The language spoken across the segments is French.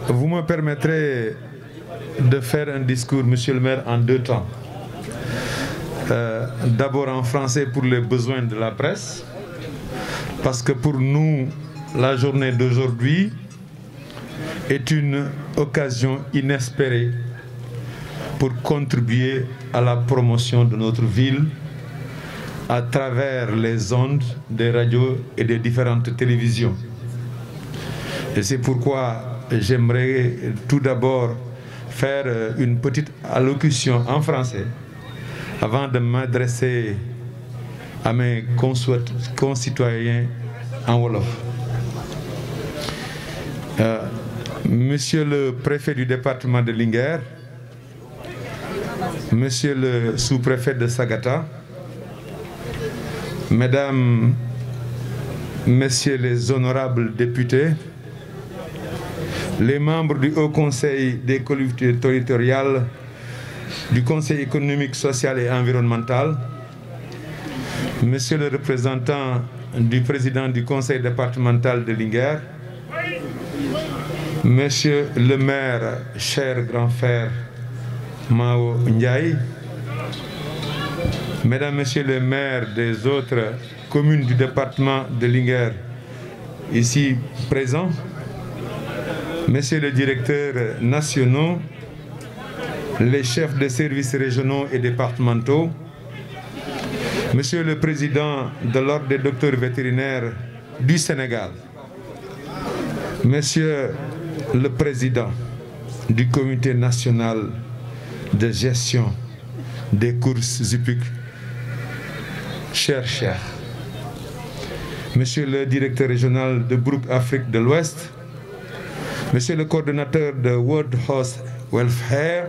Vous me permettrez de faire un discours, monsieur le maire, en deux temps. D'abord en français pour les besoins de la presse, parce que pour nous, la journée d'aujourd'hui est une occasion inespérée pour contribuer à la promotion de notre ville à travers les ondes des radios et des différentes télévisions. Et c'est pourquoi j'aimerais tout d'abord faire une petite allocution en français avant de m'adresser à mes concitoyens en wolof. Monsieur le préfet du département de Linguère, monsieur le sous-préfet de Sagata, mesdames, messieurs les honorables députés, les membres du Haut Conseil des collectivités territoriales, du Conseil économique, social et environnemental, monsieur le représentant du président du Conseil départemental de Linguère, monsieur le maire, cher grand frère Mao Ndiaye, mesdames, messieurs les maires des autres communes du département de Linguère ici présents, messieurs les directeurs nationaux, les chefs de services régionaux et départementaux, monsieur le président de l'Ordre des docteurs vétérinaires du Sénégal, monsieur le président du comité national de gestion des courses hippiques, cher, monsieur le directeur régional de Brooke Afrique de l'Ouest, monsieur le coordonnateur de World Horse Welfare,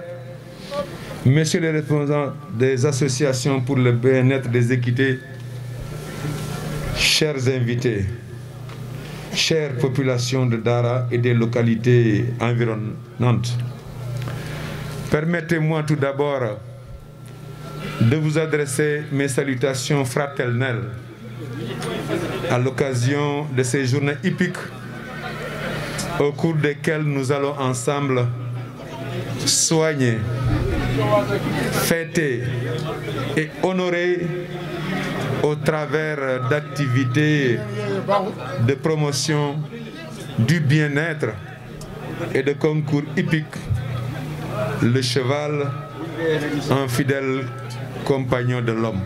messieurs les représentants des associations pour le bien-être des équités, chers invités, chères populations de Dara et des localités environnantes, permettez-moi tout d'abord de vous adresser mes salutations fraternelles à l'occasion de ces journées hippiques au cours desquelles nous allons ensemble soigner, fêter et honorer au travers d'activités de promotion du bien-être et de concours hippiques le cheval, un fidèle compagnon de l'homme.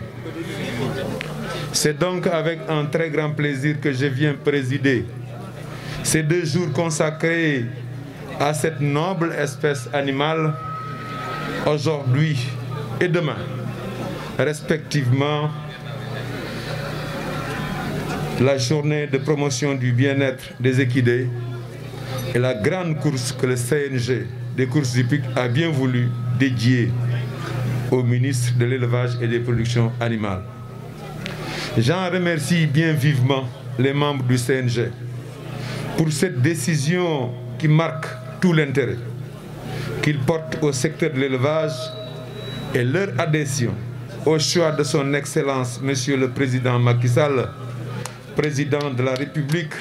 C'est donc avec un très grand plaisir que je viens présider ces 2 jours consacrés à cette noble espèce animale, aujourd'hui et demain, respectivement la journée de promotion du bien-être des équidés et la grande course que le CNG des courses hippiques a bien voulu dédier au ministre de l'élevage et des productions animales. J'en remercie bien vivement les membres du CNG pour cette décision qui marque tout l'intérêt qu'ils portent au secteur de l'élevage et leur adhésion au choix de son Excellence, Monsieur le Président Macky Sall, Président de la République,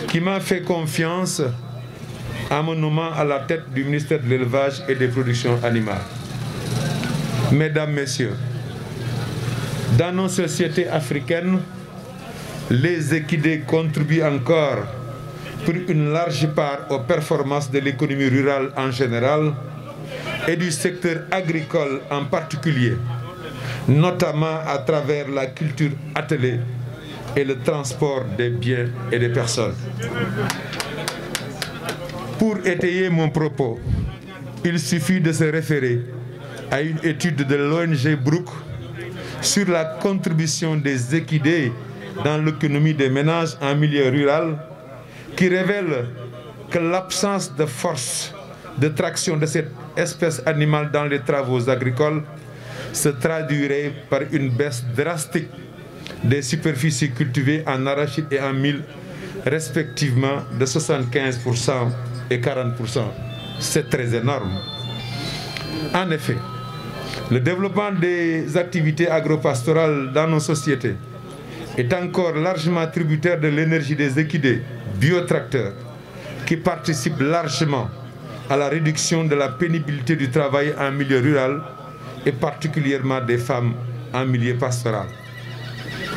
qui m'a fait confiance en me nommant à la tête du ministère de l'Élevage et des Productions Animales. Mesdames, Messieurs, dans nos sociétés africaines, les équidés contribuent encore pour une large part aux performances de l'économie rurale en général et du secteur agricole en particulier, notamment à travers la culture attelée et le transport des biens et des personnes. Pour étayer mon propos, il suffit de se référer à une étude de l'ONG Brooke sur la contribution des équidés dans l'économie des ménages en milieu rural, qui révèle que l'absence de force de traction de cette espèce animale dans les travaux agricoles se traduirait par une baisse drastique des superficies cultivées en arachide et en mil, respectivement de 75% et 40%. C'est très énorme. En effet, le développement des activités agropastorales dans nos sociétés est encore largement tributaire de l'énergie des équidés biotracteurs qui participent largement à la réduction de la pénibilité du travail en milieu rural et particulièrement des femmes en milieu pastoral.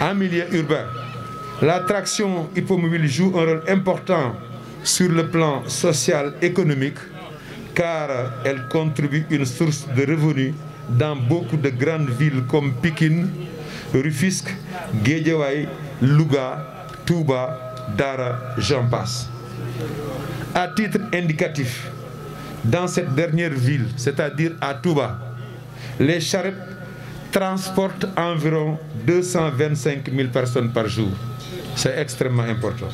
En milieu urbain, la traction hippomobile joue un rôle important sur le plan social et économique car elle contribue une source de revenus dans beaucoup de grandes villes comme Pikine, Rufisque, Guédiawaye, Louga, Touba, Dara, j'en passe. À titre indicatif, dans cette dernière ville, c'est-à-dire à Touba, les charrettes transportent environ 225 000 personnes par jour. C'est extrêmement important.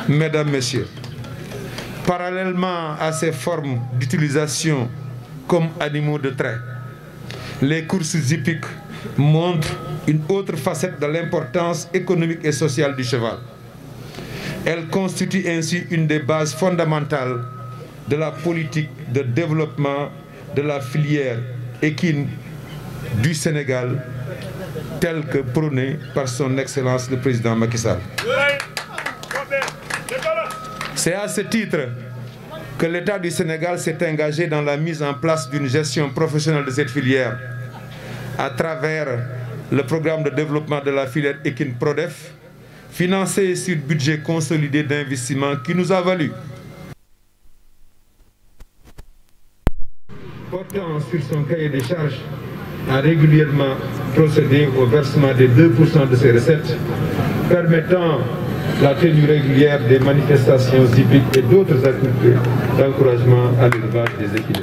Mesdames, Messieurs, parallèlement à ces formes d'utilisation comme animaux de trait, les courses hippiques montrent une autre facette de l'importance économique et sociale du cheval. Elles constituent ainsi une des bases fondamentales de la politique de développement de la filière équine du Sénégal, telle que prônée par son Excellence le Président Macky Sall. C'est à ce titre que l'État du Sénégal s'est engagé dans la mise en place d'une gestion professionnelle de cette filière à travers le programme de développement de la filière équine PRODEF, financé sur budget consolidé d'investissement qui nous a valu, portant sur son cahier des charges, a régulièrement procédé au versement des 2% de ses recettes, permettant la tenue régulière des manifestations hippiques et d'autres activités d'encouragement à l'élevage des équidés.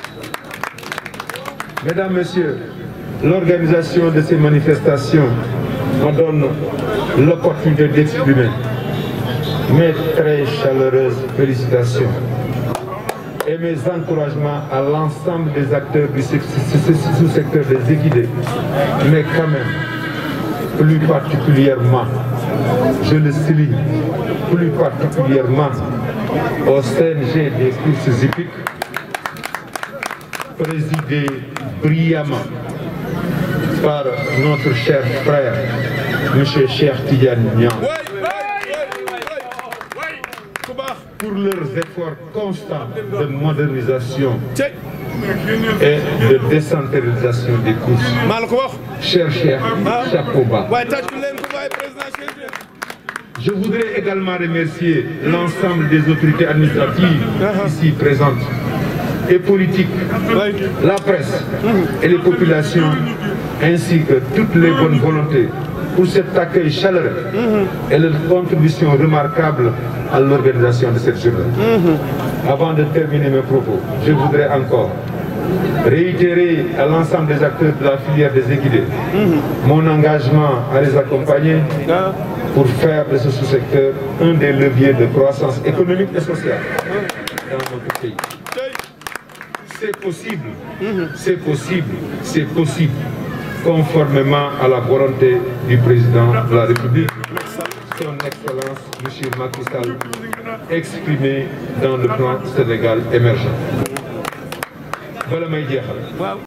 Mesdames, Messieurs, l'organisation de ces manifestations me donne l'opportunité d'exprimer mes très chaleureuses félicitations et mes encouragements à l'ensemble des acteurs du sous-secteur des équidés, mais quand même, plus particulièrement, je le souligne, plus particulièrement au CNG des courses hippiques, présidé brillamment par notre cher frère, M. Cheikh Tidiane Niang, pour leurs efforts constants de modernisation et de décentralisation des courses. Cher Cheikh, chapeau bas. Je voudrais également remercier l'ensemble des autorités administratives ici présentes et politiques, la presse et les populations, ainsi que toutes les bonnes volontés pour cet accueil chaleureux et leur contribution remarquable à l'organisation de cette journée. Avant de terminer mes propos, je voudrais encore réitérer à l'ensemble des acteurs de la filière des équidés mon engagement à les accompagner pour faire de ce sous-secteur un des leviers de croissance économique et sociale dans notre pays. C'est possible, c'est possible, c'est possible, conformément à la volonté du président de la République, son Excellence M. Macky Sall, exprimée dans le plan Sénégal émergent.